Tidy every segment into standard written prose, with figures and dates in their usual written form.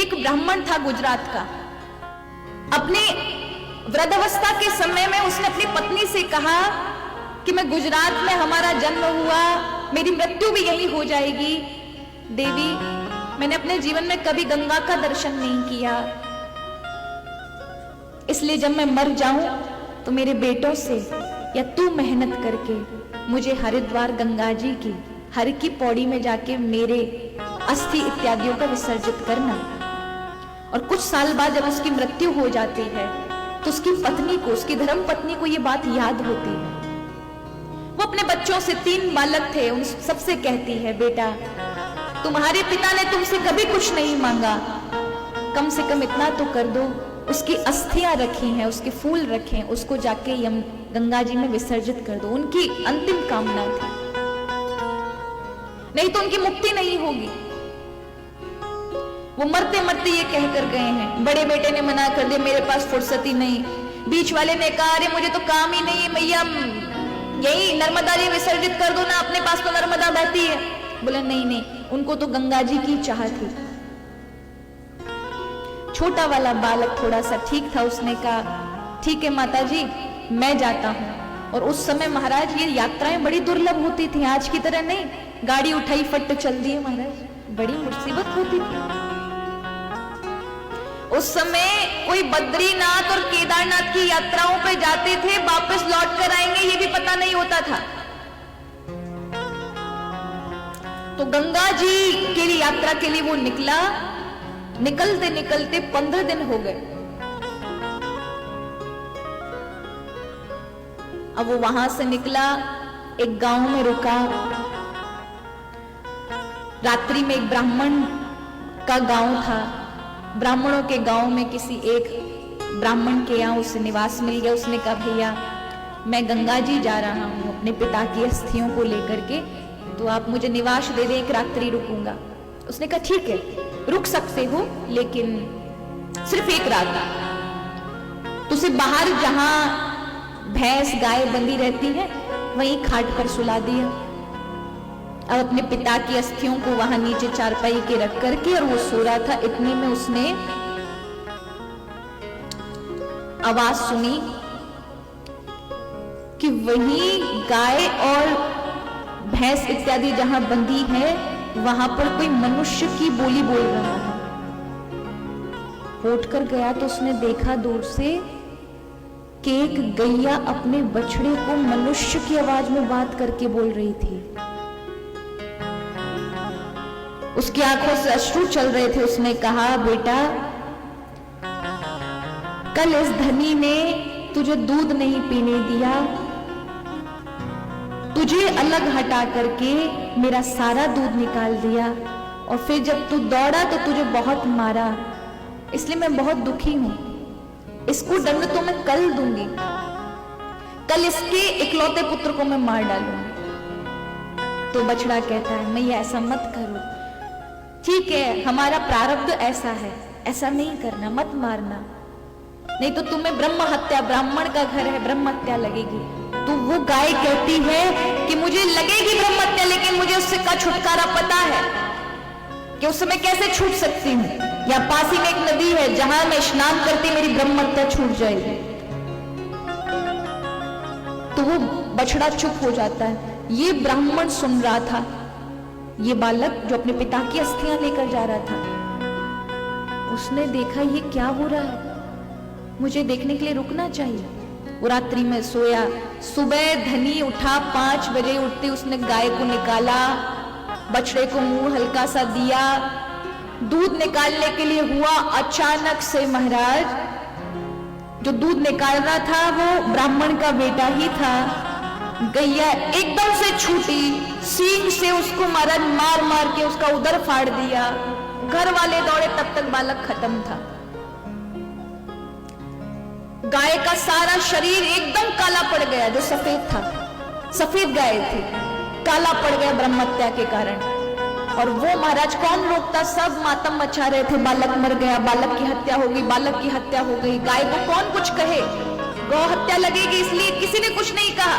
एक ब्राह्मण था गुजरात का। अपने वृद्धावस्था के समय में उसने अपनी पत्नी से कहा कि मैं गुजरात में हमारा जन्म हुआ, मेरी मृत्यु भी यही हो जाएगी। देवी, मैंने अपने जीवन में कभी गंगा का दर्शन नहीं किया, इसलिए जब मैं मर जाऊं तो मेरे बेटों से या तू मेहनत करके मुझे हरिद्वार गंगा जी की हर की पौड़ी में जाके मेरे अस्थि इत्यादियों का विसर्जित करना। और कुछ साल बाद जब उसकी मृत्यु हो जाती है तो उसकी पत्नी को, उसकी धर्म पत्नी को ये बात याद होती है। वो अपने बच्चों से, 3 बालक थे, उन सबसे कहती है, बेटा तुम्हारे पिता ने तुमसे कभी कुछ नहीं मांगा, कम से कम इतना तो कर दो, उसकी अस्थियां रखी हैं, उसके फूल रखे हैं, उसको जाके गंगा जी में विसर्जित कर दो। उनकी अंतिम कामना थी, नहीं तो उनकी मुक्ति नहीं होगी। वो मरते मरते ये कहकर गए हैं। बड़े बेटे ने मना कर दिया, मेरे पास फुर्सत ही नहीं। बीच वाले ने कहा, अरे मुझे तो काम ही नहीं है मैया, यही नर्मदा जी विसर्जित कर दो ना, अपने पास तो नर्मदा बहती है। बोले नहीं नहीं, उनको तो गंगा जी की चाह थी। छोटा वाला बालक थोड़ा सा ठीक था, उसने कहा ठीक है माता जी, मैं जाता हूं। और उस समय महाराज ये यात्राएं बड़ी दुर्लभ होती थी, आज की तरह नहीं, गाड़ी उठाई फट चल दी है महाराज, बड़ी मुसीबत होती थी। उस समय कोई बद्रीनाथ और केदारनाथ की यात्राओं पर जाते थे, वापस लौट कर आएंगे ये भी पता नहीं होता था। तो गंगा जी के लिए यात्रा के लिए वो निकला। निकलते निकलते 15 दिन हो गए। अब वो वहां से निकला, एक गांव में रुका। रात्रि में एक ब्राह्मण का गांव था, ब्राह्मणों के गांव में किसी एक ब्राह्मण के यहाँ उसे निवास मिल गया। उसने कहा भैया मैं गंगा जी जा रहा हूँ अपने पिता की अस्थियों को लेकर के, तो आप मुझे निवास दे दें, एक रात्रि रुकूंगा। उसने कहा ठीक है रुक सकते हो, लेकिन सिर्फ एक रात। तो उसे बाहर जहां भैंस गाय बंधी रहती है वहीं खाट पर सुला दिया। अब अपने पिता की अस्थियों को वहां नीचे चारपाई के रख करके, और वो सो रहा था, इतने में उसने आवाज सुनी कि वही गाय और भैंस इत्यादि जहां बंधी है वहां पर कोई मनुष्य की बोली बोल रहा है। उठ कर गया तो उसने देखा दूर से कि एक गैया अपने बछड़े को मनुष्य की आवाज में बात करके बोल रही थी। उसकी आंखों से अश्रु चल रहे थे। उसने कहा बेटा कल इस धनी ने तुझे दूध नहीं पीने दिया, तुझे अलग हटा करके मेरा सारा दूध निकाल दिया, और फिर जब तू दौड़ा तो तुझे बहुत मारा, इसलिए मैं बहुत दुखी हूं। इसको दंड तो मैं कल दूंगी, कल इसके इकलौते पुत्र को मैं मार डालूंगी। तो बछड़ा कहता है मैं ऐसा मत करो, ठीक है हमारा प्रारब्ध ऐसा है, ऐसा नहीं करना, मत मारना, नहीं तो तुम्हें ब्रह्म हत्या, ब्राह्मण का घर है, ब्रह्म हत्या लगेगी। तो वो गाय कहती है कि मुझे लगेगी ब्रह्म हत्या, लेकिन मुझे उससे का छुटकारा पता है कि उस समय कैसे छूट सकती हूँ। या पास ही में एक नदी है जहां मैं स्नान करती मेरी ब्रह्म हत्या छूट जाएगी। तो वो बछड़ा चुप हो जाता है। ये ब्राह्मण सुन रहा था, ये बालक जो अपने पिता की अस्थियां लेकर जा रहा था, उसने देखा ये क्या हो रहा है, मुझे देखने के लिए रुकना चाहिए। वो रात्रि में सोया। सुबह धनी उठा, 5 बजे उठते उसने गाय को निकाला, बछड़े को मुंह हल्का सा दिया, दूध निकालने के लिए हुआ। अचानक से महाराज जो दूध निकाल रहा था वो ब्राह्मण का बेटा ही था। गैया एकदम से छूटी, सींग से उसको महाराज मार मार के उसका उदर फाड़ दिया। घर वाले दौड़े, तब तक बालक खत्म था। गाय का सारा शरीर एकदम काला पड़ गया, जो सफेद था, सफेद गाय थी, काला पड़ गया ब्रह्म हत्या के कारण। और वो महाराज कौन रोकता, सब मातम मचा रहे थे, बालक मर गया, बालक की हत्या हो गई, बालक की हत्या हो गई। गाय को कौन कुछ कहे, गौ हत्या लगेगी, इसलिए किसी ने कुछ नहीं कहा।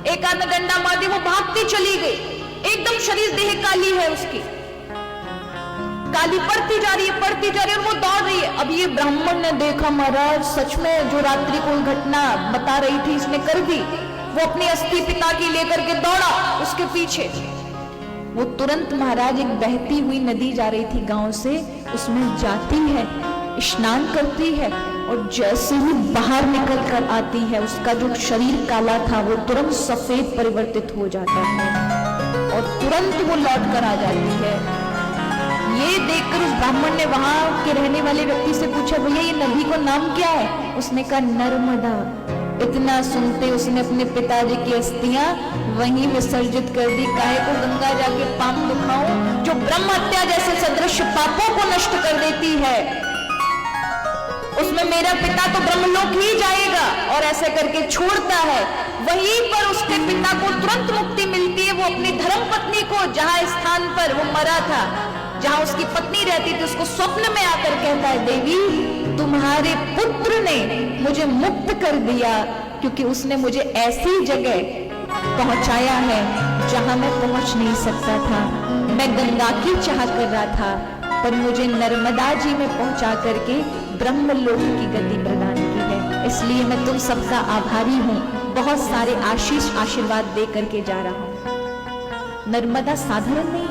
एक आध डंडा मार दी, वो भागती चली गई। एकदम शरीर देह काली है उसकी, काली पड़ती जा रही है, बढ़ती जा रही है और वो दौड़ रही है। अब ये ब्राह्मण ने देखा महाराज सच में जो रात्रि को घटना बता रही थी इसने कर दी। वो अपनी अस्थि पिता की लेकर के दौड़ा उसके पीछे। वो तुरंत महाराज एक बहती हुई नदी जा रही थी गांव से, उसमें जाती है, स्नान करती है और जैसे ही बाहर निकल कर आती है उसका जो शरीर काला था वो तुरंत सफेद परिवर्तित हो जाता है और तुरंत वो लौट कर आ जाती है। ये देखकर उस ब्राह्मण ने वहां के रहने वाले व्यक्ति से पूछा, भैया ये नदी को नाम क्या है? उसने कहा नर्मदा। इतना सुनते उसने अपने पिताजी की अस्थियां वहीं विसर्जित कर दी। काहे को गंगा जाके पाप दुखाऊं जो ब्रह्म हत्या जैसे सदृश पापों को नष्ट कर देती है, उसमें मेरा पिता तो ब्रह्मलोक ही जाएगा। और ऐसे करके छोड़ता है। वहीं पर उसके पिता को तुरंत मुक्ति मिलती है। वो अपनी धर्म पत्नी को जहां स्थान पर वो मरा था, जहां उसकी पत्नी रहती थी, उसको स्वप्न में आकर कहता है, देवी तुम्हारे पुत्र ने मुझे मुक्त कर दिया क्योंकि उसने मुझे ऐसी जगह पहुंचाया है जहां मैं पहुंच नहीं सकता था। मैं गंगा की चाह कर रहा था पर मुझे नर्मदा जी में पहुंचा करके ब्रह्मलोक की गति प्रदान की है। इसलिए मैं तुम सबका आभारी हूं। बहुत सारे आशीष आशीर्वाद दे करके जा रहा हूं। नर्मदा साधारण नहीं